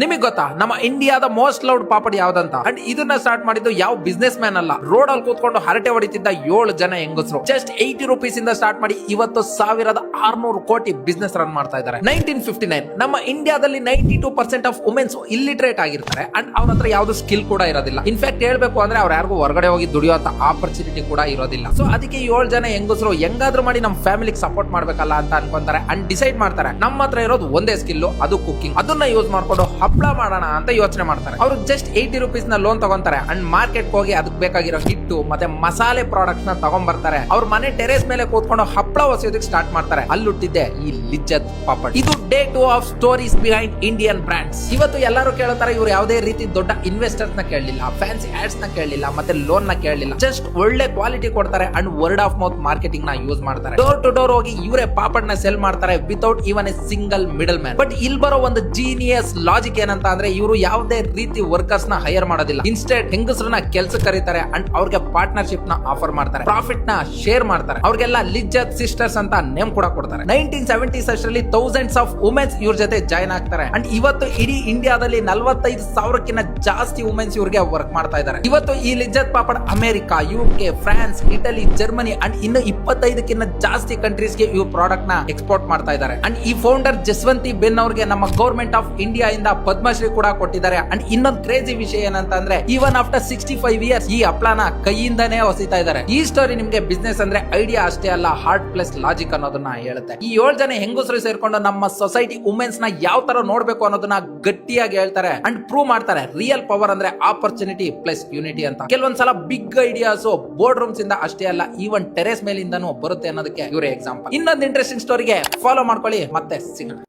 ನಿಮಗೆ ಗೊತ್ತಾ ನಮ್ಮ ಇಂಡಿಯಾದ ಮೋಸ್ಟ್ ಲವ್ಡ್ ಪಾಪಡ್ ಯಾವ್ದಂತ? ಅಂಡ್ ಇದನ್ನ ಸ್ಟಾರ್ಟ್ ಮಾಡಿದ್ದು ಯಾವ ಬಿಸ್ನೆಸ್ ಮ್ಯಾನ್ ಅಲ್ಲ, ರೋಡ್ ಅಲ್ಲಿ ಕೂತ್ಕೊಂಡು ಹರಟೆ ಹೊಡಿತಿದ್ದ 7 ಜನ ಹೆಂಗಸರು. ಜಸ್ಟ್ 80 ರೂಪೀಸ್ ಇಂದ ಸ್ಟಾರ್ಟ್ ಮಾಡಿ ಇವತ್ತು 1600 ಕೋಟಿ ಬಿಸ್ನೆಸ್ ರನ್ ಮಾಡ್ತಾ ಇದ್ದಾರೆ. 1959 ನಮ್ಮ ಇಂಡಿಯಾದಲ್ಲಿ 92% ಆಫ್ ವುಮೆನ್ಸ್ ಇಲ್ಲಿಟ್ರೇಟ್ ಆಗಿರ್ತಾರೆ ಅಂಡ್ ಅವ್ರ ಹತ್ರ ಯಾವ್ದು ಸ್ಕಿಲ್ ಕೂಡ ಇರೋದಿಲ್ಲ. ಇನ್ಫ್ಯಾಕ್ಟ್ ಹೇಳ್ಬೇಕು ಅಂದ್ರೆ ಅವ್ರು ಯಾರಿಗೂ ಹೊರಗಡೆ ಹೋಗಿ ದುಡಿಯುವಂತ ಆಪರ್ಚುನಿಟಿ ಕೂಡ ಇರೋದಿಲ್ಲ. ಸೊ ಅದಕ್ಕೆ 7 ಜನ ಹೆಂಗಸರು ಹೆಂಗಾದ್ರೂ ಮಾಡಿ ನಮ್ಮ ಫ್ಯಾಮಿಲಿಗೆ ಸಪೋರ್ಟ್ ಮಾಡ್ಬೇಕಲ್ಲ ಅಂತ ಅನ್ಕೊಂತಾರೆ ಅಂಡ್ ಡಿಸೈಡ್ ಮಾಡ್ತಾರೆ ನಮ್ಮ ಹತ್ರ ಇರೋದು ಒಂದೇ ಸ್ಕಿಲ್, ಅದು ಕುಕಿಂಗ್. ಅದನ್ನ ಯೂಸ್ ಮಾಡ್ಕೊಂಡು ಹಪ್ಪಳ ಮಾಡೋಣ ಅಂತ ಯೋಚನೆ ಮಾಡ್ತಾರೆ. ಅವರು ಜಸ್ಟ್ 80 ರೂಪೀಸ್ ನ ಲೋನ್ ತಗೊಂತಾರೆ ಅಂಡ್ ಮಾರ್ಕೆಟ್ ಹೋಗಿ ಅದಕ್ಕೆ ಬೇಕಾಗಿರೋ ಹಿಟ್ಟು ಮತ್ತೆ ಮಸಾಲೆ ಪ್ರಾಡಕ್ಟ್ಸ್ ನ ತಗೊಂಡ್ ಬರ್ತಾರೆ. ಅವ್ರ ಮನೆ ಟೆರೇಸ್ ಮೇಲೆ ಕೂತ್ಕೊಂಡು ಹಪ್ಪಳ ಹೊಸೋದಕ್ಕೆ ಸ್ಟಾರ್ಟ್ ಮಾಡ್ತಾರೆ. ಅಲ್ಲಿ ಹುಟ್ಟಿದ್ದೆ ಈ ಲಿಜ್ಜತ್ ಪಾಪಡ್. ಇದು day 2 of stories behind Indian brands. ಇವತ್ತು ಎಲ್ಲರೂ ಕೇಳ್ತಾರೆ, ಇವ್ರು ಯಾವುದೇ ರೀತಿ ದೊಡ್ಡ ಇನ್ವೆಸ್ಟರ್ಸ್ ನ ಕೇಳಲಿಲ್ಲ, ಫ್ಯಾನ್ಸಿ ಆಡ್ಸ್ ನ ಕೇಳಲಿಲ್ಲ, ಮತ್ತೆ ಲೋನ್ ನ ಕೇಳಲಿಲ್ಲ. ಜಸ್ಟ್ ಒಳ್ಳೆ ಕ್ವಾಲಿಟಿ ಕೊಡ್ತಾರೆ and word of mouth marketing ನ ಯೂಸ್ ಮಾಡ್ತಾರೆ. ಡೋರ್ ಟು ಡೋರ್ ಹೋಗಿ ಇವರೇ ಪಾಪಡ್ ನ ಸೆಲ್ ಮಾಡ್ತಾರೆ without even A single middle man. But ಇಲ್ಲಿ ಬರೋ ಒಂದು ಜೀನಿಯಸ್ ಲಾಜಿಕ್ ಏನಂತ ಅಂದ್ರೆ, ಇವರು ಯಾವುದೇ ರೀತಿ ವರ್ಕರ್ಸ್ ನ ಹೈರ್ ಮಾಡೋದಿಲ್ಲ. ಇನ್ಸ್ಟೆಡ್ ಹೆಂಗಸರನ್ನ ಕೆಲಸ ಕರೀತಾರೆ ಅಂಡ್ ಅವ್ರಿಗೆ ಪಾರ್ಟ್ನರ್ಶಿಪ್ ನ ಆಫರ್ ಮಾಡ್ತಾರೆ, ಪ್ರಾಫಿಟ್ ನ ಶೇರ್ ಮಾಡ್ತಾರೆ. ಅವ್ರಿಗೆಲ್ಲ ಲಿಜ್ಜತ್ ಸಿಸ್ಟರ್ಸ್ ಅಂತ ನೇಮ್ ಕೂಡ ಕೊಡ್ತಾರೆ. 1970s ಅಷ್ಟರಲ್ಲಿ ಥೌಸಂಡ್ಸ್ ಆಫ್ ವುಮೆನ್ಸ್ ಇವ್ರ ಜೊತೆ ಜಾಯ್ನ್ ಆಗ್ತಾರೆ ಅಂಡ್ ಇವತ್ತು ಇಡೀ ಇಂಡಿಯಾದಲ್ಲಿ 45,000ಕ್ಕಿಂತ ಜಾಸ್ತಿ ವುಮೆನ್ಸ್ ಇವ್ರಿಗೆ ವರ್ಕ್ ಮಾಡ್ತಾ ಇದ್ದಾರೆ. ಇವತ್ತು ಈ Lijjat papad America, UK, France, Italy, Germany and ಇನ್ನು 25ಕ್ಕಿಂತ ಜಾಸ್ತಿ ಕಂಟ್ರೀಸ್ ಗೆ ಇವ್ರ ಪ್ರಾಡಕ್ಟ್ ನ ಎಕ್ಸ್ಪೋರ್ಟ್ ಮಾಡ್ತಾ ಇದ್ದಾರೆ. ಅಂಡ್ ಈ ಫೌಂಡರ್ ಜಸ್ವಂತಿ ಬೆನ್ ಅವ್ರಿಗೆ ನಮ್ಮ ಗವರ್ಮೆಂಟ್ ಆಫ್ ಇಂಡಿಯಾ ಇಂದ ಪದ್ಮಶ್ರೀ ಕೂಡ ಕೊಟ್ಟಿದ್ದಾರೆ. ಅಂಡ್ ಇನ್ನೊಂದು ಕ್ರೇಜಿ ವಿಷಯ ಏನಂತ ಅಂದ್ರೆ, ಈವನ್ ಆಫ್ಟರ್ 65 ಇಯರ್ಸ್ ಈ ಹಪ್ಳನ ಕೈಯಿಂದಾನೇ ಹೊಸಿತಾ ಇದ್ದಾರೆ. ಈ ಸ್ಟೋರಿ ನಿಮ್ಗೆ ಬಿಸ್ನೆಸ್ ಅಂದ್ರೆ ಐಡಿಯಾ ಅಷ್ಟೇ ಅಲ್ಲ, ಹಾರ್ಟ್ ಪ್ಲಸ್ ಲಾಜಿಕ್ ಅನ್ನೋದನ್ನ ಹೇಳುತ್ತೆ. ಈ 7 ಜನ ಹೆಂಗಸರು ಸೇರ್ಕೊಂಡು ನಮ್ಮ ಸೊಸೈಟಿ ವುಮೆನ್ಸ್ ನ ಯಾವ ತರ ನೋಡ್ಬೇಕು ಅನ್ನೋದನ್ನ ಗಟ್ಟಿಯಾಗಿ ಹೇಳ್ತಾರೆ ಅಂಡ್ ಪ್ರೂವ್ ಮಾಡ್ತಾರೆ. ರಿಯಲ್ ಪವರ್ ಅಂದ್ರೆ ಆಪರ್ಚುನಿಟಿ ಪ್ಲಸ್ ಯೂನಿಟಿ ಅಂತ. ಕೆಲವೊಂದ್ಸಲ ಬಿಗ್ ಐಡಿಯಾಸ್ ಬೋರ್ಡ್ ರೂಮ್ಸ್ ಇಂದ ಅಷ್ಟೇ ಅಲ್ಲ, ಈವನ್ ಟೆರೇಸ್ ಮೇಲಿಂದನೂ ಬರುತ್ತೆ ಅನ್ನೋದಕ್ಕೆ ಇವರೇ ಎಕ್ಸಾಂಪಲ್. ಇನ್ನೊಂದು ಇಂಟ್ರೆಸ್ಟಿಂಗ್ ಸ್ಟೋರಿಗೆ ಫಾಲೋ ಮಾಡ್ಕೊಳ್ಳಿ, ಮತ್ತೆ ಸಿಗೋಣ.